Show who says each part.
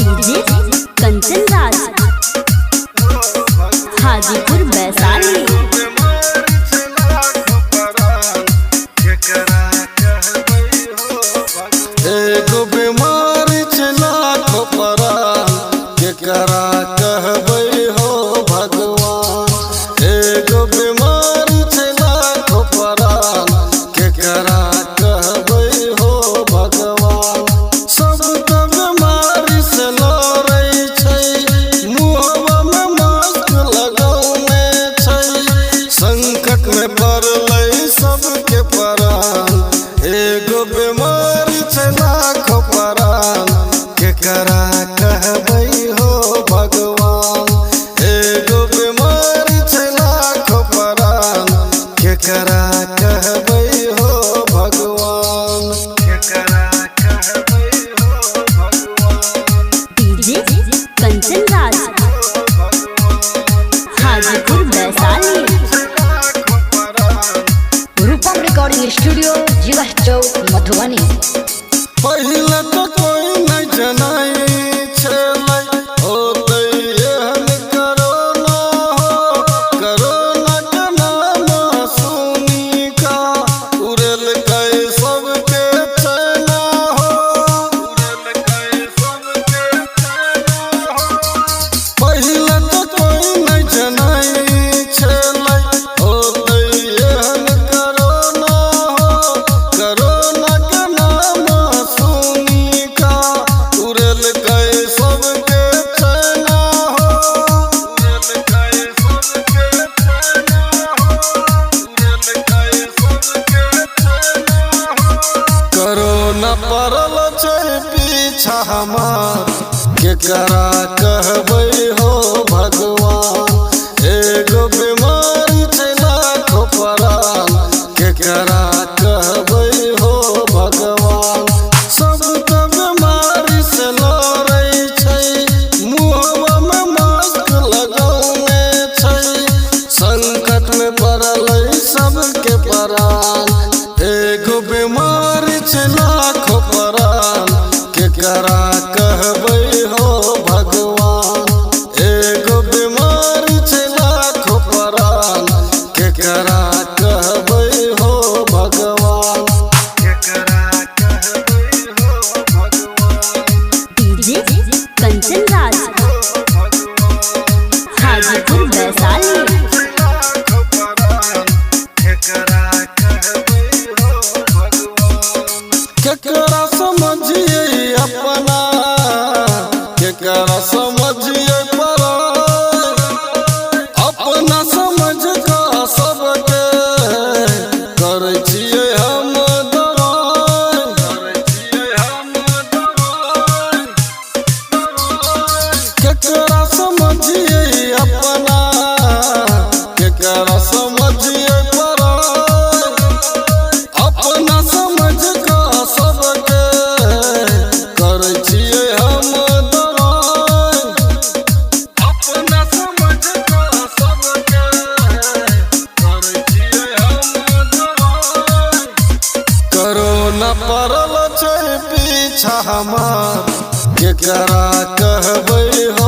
Speaker 1: DJ Kanchan Raj Hajipur Vaishali.
Speaker 2: एगो बीमारी लाखों परान केकरा कहबै हो भगवान। एगो बीमारी लाखों परान केकरा कहबै हो भगवान। सब त बीमारी से लड़ै छै, मुँहवा में मास्क लगौने छै, संकट में पड़लै सबके परान। एगो बीमारी लाखों परान केकरा कहबै हो भगवान। एगो बीमारी लाखों परान केकरा कहबै हो भगवान। केकरा कहबै हो भगवान।
Speaker 1: डीजे कंचन राज हाजीपुर वैशाली।
Speaker 3: रूपम रिकॉर्डिंग स्टूडियो जिला चौक मधुबनी।
Speaker 2: पहिले तो कोई नहीं जनाई छलै होतै एहन कोरोना हो। कोरोना के नाम सुनी का उड़ल गए सबके चैना हो। उड़ल गए सबके चैना हो। पहिले तो कोई नहीं जनाई छलै होतै एहन कोरोना हो। कोरोना के नाम सुनी का उड़ल गए सबके चैना हो। उड़ल गए सबके चैना हो। उड़ल गए सबके चैना हो। कोरोना पड़ल छै पीछा हमार केकरा कहबै हो भगवान। एगो बीमारी लाखों परान केकरा कहबै हो भगवान। सब त बीमारी से लड़ै छै, मुँहवा में मास्क लगौने छै, संकट में पड़लै सबके परान। एगो बीमारी लाखों परान केकरा कहबै हो भगवान। एगो बीमारी लाखों परान केकरा कहबै हो भगवान। केकरा कहबै हो भगवान।
Speaker 1: डीजे कंचन राज हाजीपुर वैशाली।
Speaker 2: केकरा समझिए अपना केकरा समझिए पराय। अपना समझ का सबके करै छियै हम दवाई। करै छियै हम दवाई। केकरा समझिए अपना केकरा समझिए पराय। अपना समझ का सबके करै छियै हम दवाई। अपना समझ का सबके करै छियै हम दवाई। कोरोना पड़ल छै पीछा हमार केकरा कहबै हो